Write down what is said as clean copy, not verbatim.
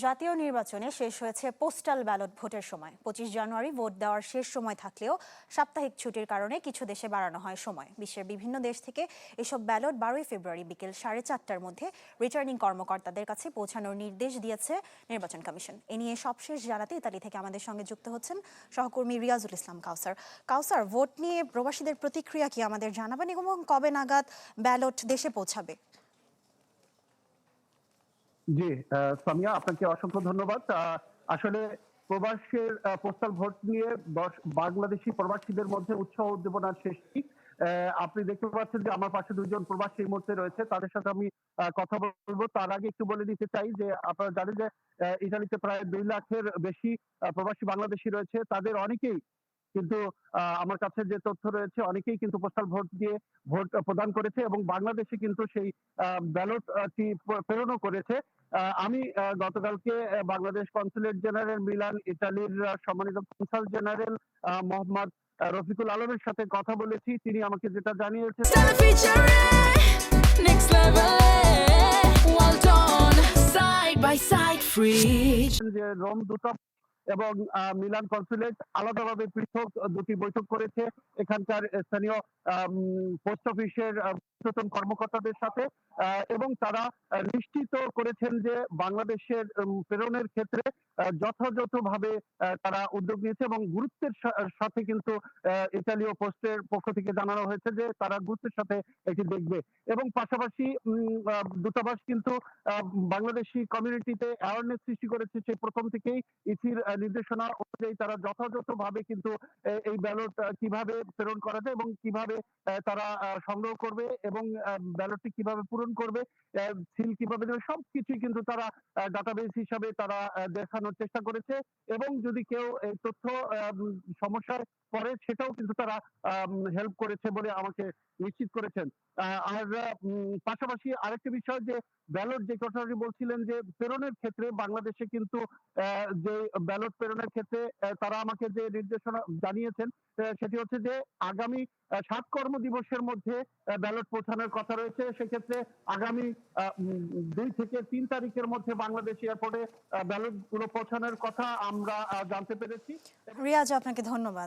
জাতীয় নির্বাচনে শেষ হয়েছে পোস্টাল ব্যালট ভোটের সময়। 25 জানুয়ারি ভোট দেওয়ার শেষ সময় থাকলেও সাপ্তাহিক ছুটির কারণে কিছু দেশে বাড়ানো হয় সময়। বিশ্বের বিভিন্ন দেশ থেকে এসব ব্যালট 12 ফেব্রুয়ারি বিকেল 4:30টার মধ্যে রিটার্নিং কর্মকর্তাদের কাছে পৌঁছানোর নির্দেশ দিয়েছে নির্বাচন কমিশন। এ নিয়ে সবশেষ জানাতে ইতালি থেকে আমাদের সঙ্গে যুক্ত হচ্ছেন সহকর্মী রিয়াজুল ইসলাম কাউসার। কাউসার, ভোট নিয়ে প্রবাসীদের প্রতিক্রিয়া কি আমাদের জানাবেন এবং কবে নাগাদ ব্যালট দেশে পৌঁছাবে? জি, সামিয়া, আপনাকে অসংখ্য ধন্যবাদ। আসলে প্রবাসের পোস্টাল ভোট নিয়ে বাংলাদেশি প্রবাসীদের মধ্যে উৎসাহ উদ্দীপনার শেষ নেই। আপনি দেখতে পাচ্ছেন যে আমার পাশে দুইজন প্রবাসী এই মুহূর্তে রয়েছে, তাদের সাথে আমি কথা বলবো। তার আগে একটু বলে দিতে চাই যে আপনারা জানেন যে ইতালিতে প্রায় 2 লাখের বেশি প্রবাসী বাংলাদেশি রয়েছে। তাদের অনেকেই কিন্তু আমার কাছে যে তথ্য রয়েছে, অনেকেই কিন্তু পোস্টাল ভোট দিয়ে ভোট প্রদান করেছে এবং বাংলাদেশে কিন্তু সেই ব্যালট টি প্রেরণও করেছে। আমি গতকালকে বাংলাদেশ কনসুলেট জেনারেল মিলান, ইতালির সম্মানিত কনসাল জেনারেল মোহাম্মদ রফিকুল আলমের সাথে কথা বলেছি। তিনি আমাকে যেটা জানিয়েছেন যে রোম দূতাবাস এবং মিলান কনসুলেট আলাদাভাবে পৃথক দুটি বৈঠক করেছে এখানকার স্থানীয় পোস্ট অফিসের ঊর্ধ্বতন কর্মকর্তাদের সাথে, এবং তারা নিশ্চিত করেছেন যে বাংলাদেশের প্রেরণের ক্ষেত্রে যথাযথভাবে তারা উদ্যোগ নিয়েছে এবং গুরুত্বের সাথে কিন্তু ইতালীয় পোস্টের পক্ষ থেকে জানানো হয়েছে যে তারা গুরুত্বের সাথে এটি দেখবে এবং পাশাপাশি দূতাবাস কিন্তু বাংলাদেশি কমিউনিটিতে অ্যাওয়ারনেস সৃষ্টি করেছে সেই প্রথম থেকেই। ইসির নির্দেশনা অনুযায়ী তারা যথাযথভাবে কিন্তু এই ব্যালট কিভাবে প্রেরণ করা যায় এবং কিভাবে তারা সংগ্রহ করবে এবং ব্যালটটি কিভাবে পূরণ করবে, সিল কিভাবে দেবে, সবকিছুই কিন্তু তারা ডাটাবেস হিসাবে তারা দেখানোর চেষ্টা করেছে এবং যদি কেউ এই তথ্য সমস্যায় পড়ে সেটাও কিন্তু তারা হেল্প করেছে বলে আমাকে নিশ্চিত করেছেন। আর পাশাপাশি আরেকটি বিষয় যে ব্যালট যে কথাটি বলছিলেন যে প্রেরণের ক্ষেত্রে বাংলাদেশে কিন্তু যে ব্যালট প্রেরণের ক্ষেত্রে তারা আমাকে যে নির্দেশনা জানিয়েছেন সেটি হচ্ছে যে আগামী 7 কর্মদিবসের মধ্যে ব্যালট পৌঁছানোর কথা রয়েছে। সেক্ষেত্রে আগামী 2 থেকে 3 তারিখের মধ্যে বাংলাদেশ এয়ারপোর্টে ব্যালট গুলো পৌঁছানোর কথা আমরা জানতে পেরেছি। রিয়াজ, আপনাকে ধন্যবাদ।